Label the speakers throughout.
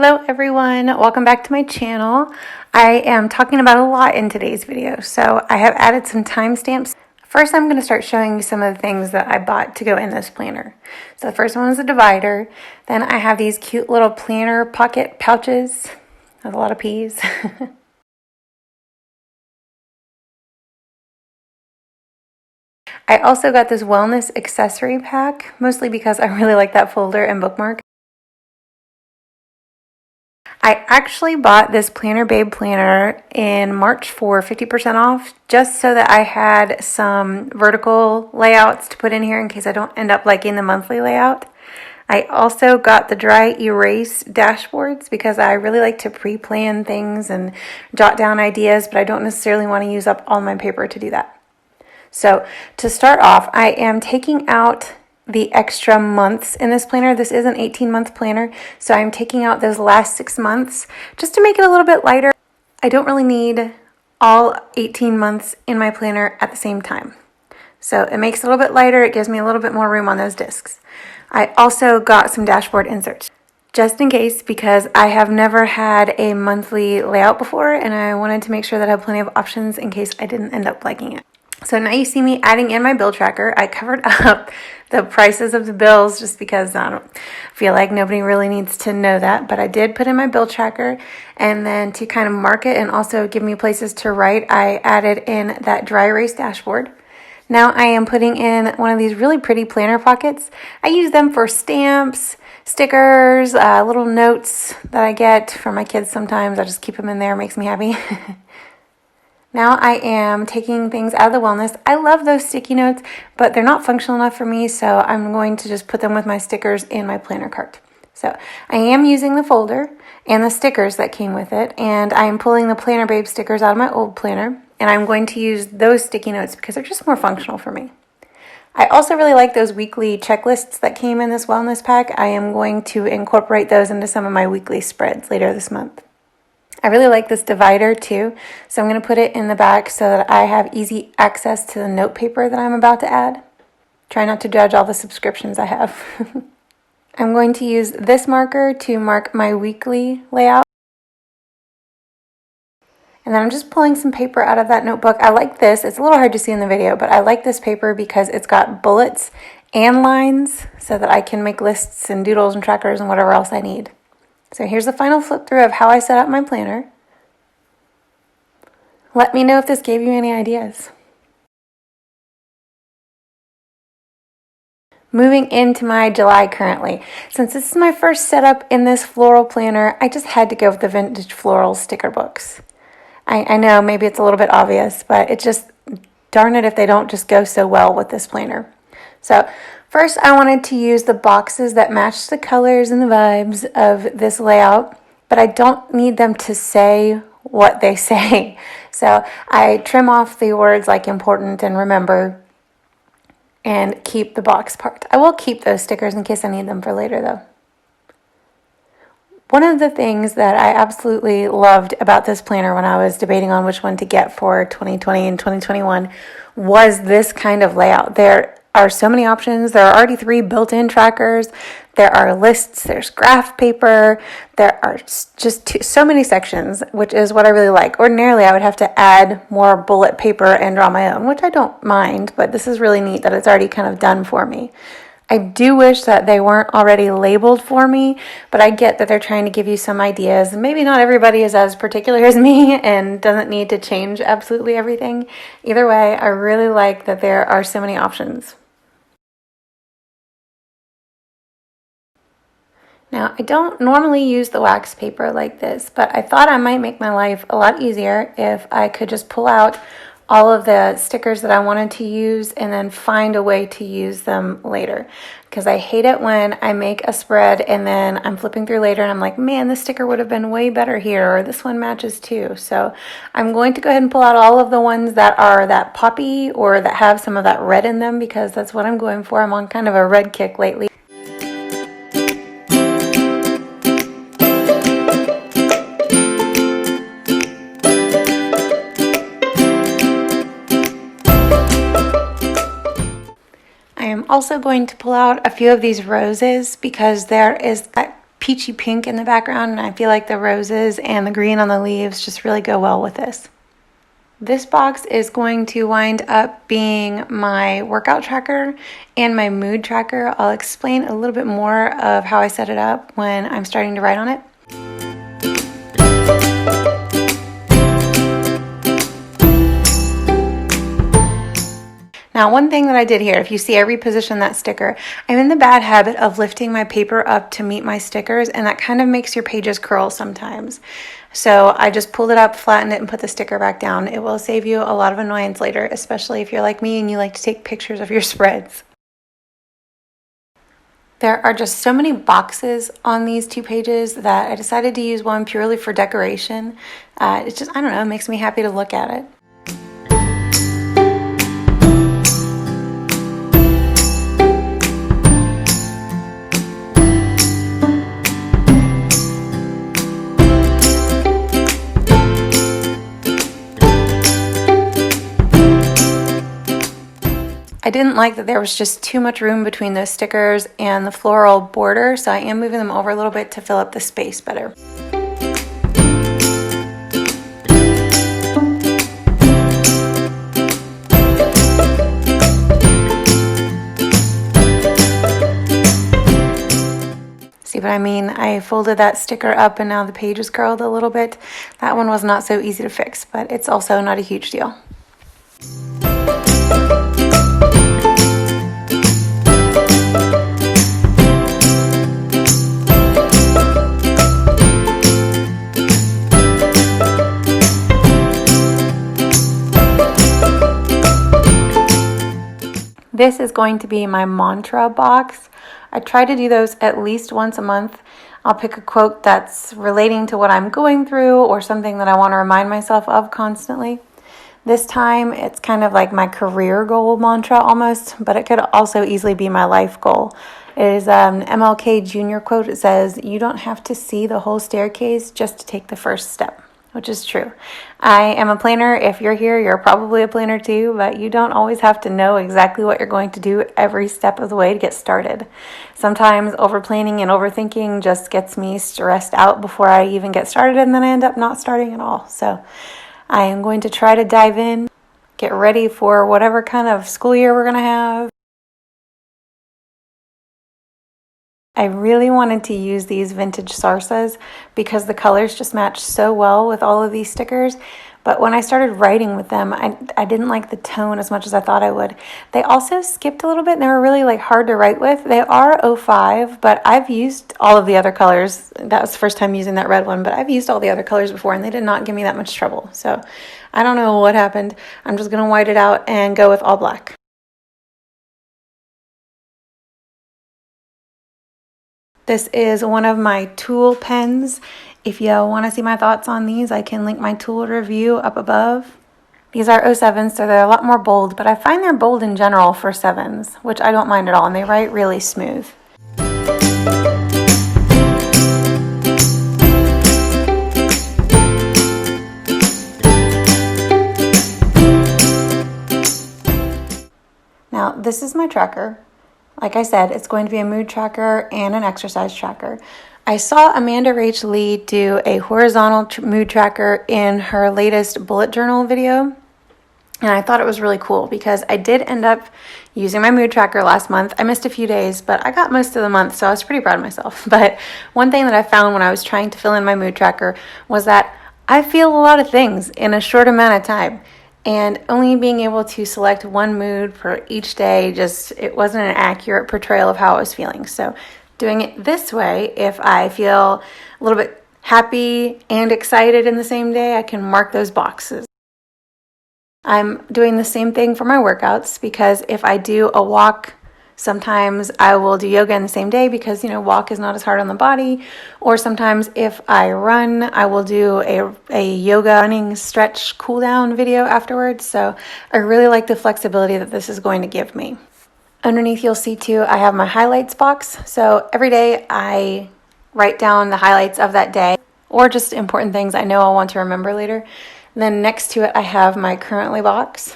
Speaker 1: Hello everyone, welcome back to my channel. I am talking about a lot in today's video, so I have added some timestamps. First, I'm going to start showing you some of the things that I bought to go in this planner. So the first one is a divider. Then I have these cute little planner pocket pouches. That's a lot of P's. I also got this wellness accessory pack, mostly because I really like that folder and bookmark. I actually bought this Planner Babe planner in March for 50% off, just so that I had some vertical layouts to put in here in case I don't end up liking the monthly layout. I also got the dry erase dashboards because I really like to pre-plan things and jot down ideas, but I don't necessarily want to use up all my paper to do that. So to start off, I am taking out the extra months in this planner. This is an 18-month planner, so I'm taking out those last 6 months just to make it a little bit lighter. I don't really need all 18 months in my planner at the same time. So it makes it a little bit lighter. It gives me a little bit more room on those discs. I also got some dashboard inserts, just in case, because I have never had a monthly layout before, and I wanted to make sure that I have plenty of options in case I didn't end up liking it. So now you see me adding in my bill tracker. I covered up the prices of the bills just because I don't feel like nobody really needs to know that. But I did put in my bill tracker, and then to kind of mark it and also give me places to write, I added in that dry erase dashboard. Now I am putting in one of these really pretty planner pockets. I use them for stamps, stickers, little notes that I get from my kids sometimes. I just keep them in there. It makes me happy. Now I am taking things out of the wellness. I love those sticky notes, but they're not functional enough for me, so I'm going to just put them with my stickers in my planner cart. So I am using the folder and the stickers that came with it, and I'm pulling the Planner Babe stickers out of my old planner, and I'm going to use those sticky notes because they're just more functional for me. I also really like those weekly checklists that came in this wellness pack. I am going to incorporate those into some of my weekly spreads later this month. I really like this divider too, so I'm going to put it in the back so that I have easy access to the note paper that I'm about to add. Try not to judge all the subscriptions I have. I'm going to use this marker to mark my weekly layout. And then I'm just pulling some paper out of that notebook. I like this. It's a little hard to see in the video, but I like this paper because it's got bullets and lines so that I can make lists and doodles and trackers and whatever else I need. So here's the final flip through of how I set up my planner. Let me know if this gave you any ideas. Moving into my July currently. Since this is my first setup in this floral planner, I just had to go with the vintage floral sticker books. I know maybe it's a little bit obvious, but it just, darn it if they don't just go so well with this planner. So first, I wanted to use the boxes that match the colors and the vibes of this layout, but I don't need them to say what they say. So I trim off the words like important and remember and keep the box part. I will keep those stickers in case I need them for later though. One of the things that I absolutely loved about this planner when I was debating on which one to get for 2020 and 2021 was this kind of layout. There are so many options. There are already 3 built-in trackers. There are lists. There's graph paper. There are just so many sections, which is what I really like. Ordinarily, I would have to add more bullet paper and draw my own, which I don't mind, but this is really neat that it's already kind of done for me. I do wish that they weren't already labeled for me, but I get that they're trying to give you some ideas. Maybe not everybody is as particular as me and doesn't need to change absolutely everything. Either way, I really like that there are so many options. Now, I don't normally use the wax paper like this, but I thought I might make my life a lot easier if I could just pull out all of the stickers that I wanted to use and then find a way to use them later. Because I hate it when I make a spread and then I'm flipping through later and I'm like, man, this sticker would have been way better here, or this one matches too. So I'm going to go ahead and pull out all of the ones that are that poppy or that have some of that red in them because that's what I'm going for. I'm on kind of a red kick lately. I am also going to pull out a few of these roses because there is that peachy pink in the background, and I feel like the roses and the green on the leaves just really go well with this. This box is going to wind up being my workout tracker and my mood tracker. I'll explain a little bit more of how I set it up when I'm starting to write on it. Now, one thing that I did here, if you see I repositioned that sticker, I'm in the bad habit of lifting my paper up to meet my stickers, and that kind of makes your pages curl sometimes. So I just pulled it up, flattened it, and put the sticker back down. It will save you a lot of annoyance later, especially if you're like me and you like to take pictures of your spreads. There are just so many boxes on these 2 pages that I decided to use one purely for decoration. It's just, I don't know, it makes me happy to look at it. I didn't like that there was just too much room between those stickers and the floral border, so I am moving them over a little bit to fill up the space better. See what I mean? I folded that sticker up and now the page is curled a little bit. That one was not so easy to fix, but it's also not a huge deal. This is going to be my mantra box. I try to do those at least once a month. I'll pick a quote that's relating to what I'm going through or something that I want to remind myself of constantly. This time it's kind of like my career goal mantra almost, but it could also easily be my life goal. It is an MLK Jr. quote. It says, "You don't have to see the whole staircase just to take the first step." Which is true. I am a planner. If you're here, you're probably a planner too, but you don't always have to know exactly what you're going to do every step of the way to get started. Sometimes over-planning and overthinking just gets me stressed out before I even get started, and then I end up not starting at all. So I am going to try to dive in, get ready for whatever kind of school year we're going to have. I really wanted to use these vintage sarsas because the colors just match so well with all of these stickers. But when I started writing with them, I didn't like the tone as much as I thought I would. They also skipped a little bit and they were really hard to write with. They are 05, but I've used all of the other colors. That was the first time using that red one, but I've used all the other colors before and they did not give me that much trouble. So I don't know what happened. I'm just going to white it out and go with all black. This is one of my tool pens. If you want to see my thoughts on these, I can link my tool review up above. These are 07s, so they're a lot more bold, but I find they're bold in general for 7s, which I don't mind at all, and they write really smooth. Now, this is my tracker. Like I said, it's going to be a mood tracker and an exercise tracker. I saw Amanda Rach Lee do a horizontal mood tracker in her latest bullet journal video. And I thought it was really cool because I did end up using my mood tracker last month. I missed a few days, but I got most of the month, so I was pretty proud of myself. But one thing that I found when I was trying to fill in my mood tracker was that I feel a lot of things in a short amount of time. And only being able to select one mood for each day, it wasn't an accurate portrayal of how I was feeling. So doing it this way, if I feel a little bit happy and excited in the same day, I can mark those boxes. I'm doing the same thing for my workouts because if I do a walk, sometimes I will do yoga in the same day because, walk is not as hard on the body. Or sometimes if I run, I will do a yoga running stretch cool down video afterwards. So I really like the flexibility that this is going to give me. Underneath you'll see too, I have my highlights box. So every day I write down the highlights of that day or just important things I know I'll want to remember later. And then next to it, I have my currently box.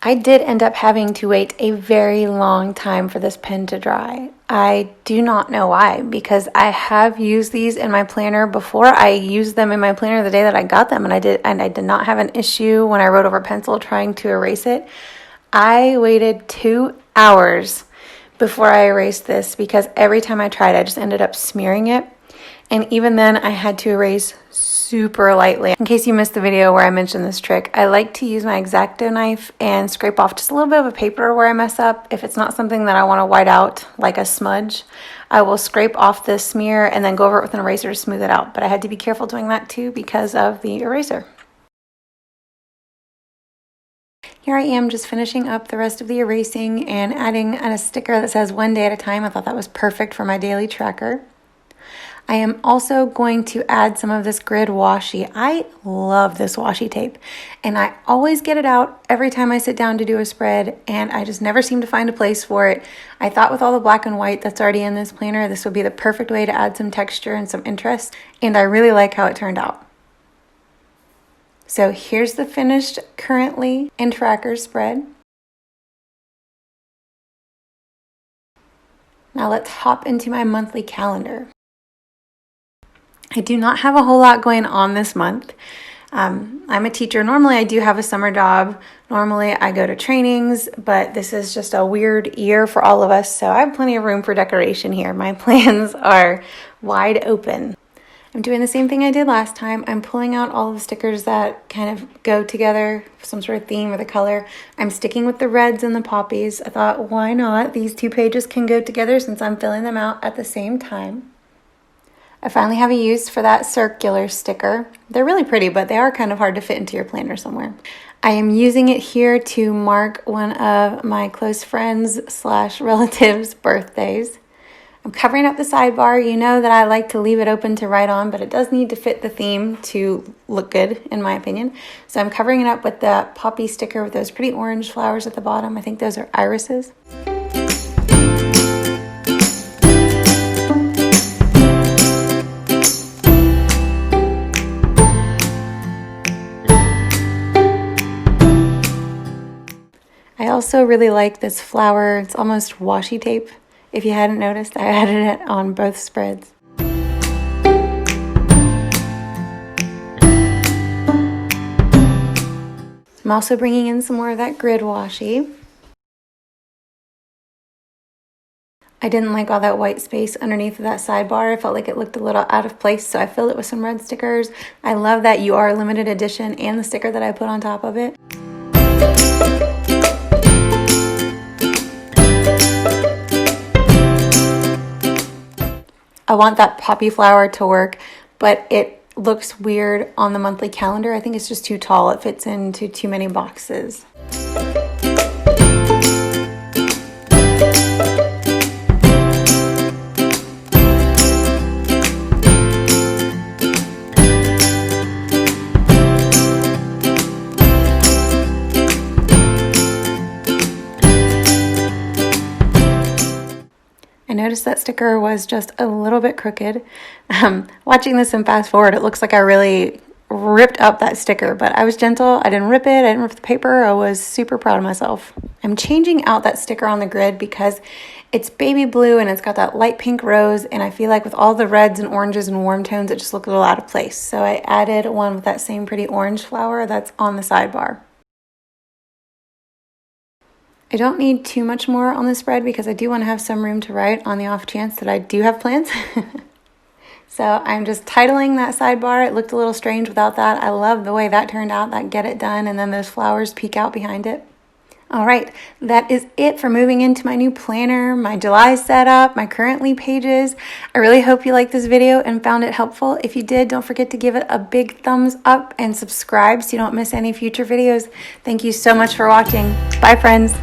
Speaker 1: I did end up having to wait a very long time for this pen to dry. I do not know why, because I have used these in my planner before. I used them in my planner the day that I got them, and I did not have an issue when I wrote over pencil trying to erase it. I waited 2 hours before I erased this because every time I tried, I just ended up smearing it. And even then, I had to erase super lightly. In case you missed the video where I mentioned this trick, I like to use my X-Acto knife and scrape off just a little bit of a paper where I mess up. If it's not something that I want to white out like a smudge, I will scrape off this smear and then go over it with an eraser to smooth it out. But I had to be careful doing that too because of the eraser. Here I am just finishing up the rest of the erasing and adding a sticker that says 1 day at a time. I thought that was perfect for my daily tracker. I am also going to add some of this grid washi. I love this washi tape, and I always get it out every time I sit down to do a spread, and I just never seem to find a place for it. I thought with all the black and white that's already in this planner, this would be the perfect way to add some texture and some interest, and I really like how it turned out. So here's the finished currently in tracker spread. Now let's hop into my monthly calendar. I do not have a whole lot going on this month. I'm a teacher. Normally I do have a summer job. Normally I go to trainings, but this is just a weird year for all of us, so I have plenty of room for decoration here. My plans are wide open. I'm doing the same thing I did last time. I'm pulling out all of the stickers that kind of go together, some sort of theme or the color. I'm sticking with the reds and the poppies. I thought, why not? These two pages can go together since I'm filling them out at the same time. I finally have a use for that circular sticker. They're really pretty, but they are kind of hard to fit into your planner somewhere. I am using it here to mark one of my close friends / relatives' birthdays. I'm covering up the sidebar. You know that I like to leave it open to write on, but it does need to fit the theme to look good, in my opinion. So I'm covering it up with the poppy sticker with those pretty orange flowers at the bottom. I think those are irises. I also really like this flower. It's almost washi tape. If you hadn't noticed, I added it on both spreads. I'm also bringing in some more of that grid washi. I didn't like all that white space underneath of that sidebar. I felt like it looked a little out of place, so I filled it with some red stickers. I love that You Are limited edition and the sticker that I put on top of it. I want that poppy flower to work, but it looks weird on the monthly calendar. I think it's just too tall. It fits into too many boxes. I noticed that sticker was just a little bit crooked. Watching this and fast forward, it looks like I really ripped up that sticker, but I was gentle. I didn't rip it. I didn't rip the paper. I was super proud of myself. I'm changing out that sticker on the grid because it's baby blue and it's got that light pink rose, and I feel like with all the reds and oranges and warm tones, it just looked a little out of place. So I added one with that same pretty orange flower that's on the sidebar. I don't need too much more on the spread because I do want to have some room to write on the off chance that I do have plans. So I'm just titling that sidebar. It looked a little strange without that. I love the way that turned out, that get it done, and then those flowers peek out behind it. All right, that is it for moving into my new planner, my July setup, my currently pages. I really hope you liked this video and found it helpful. If you did, don't forget to give it a big thumbs up and subscribe so you don't miss any future videos. Thank you so much for watching. Bye, friends.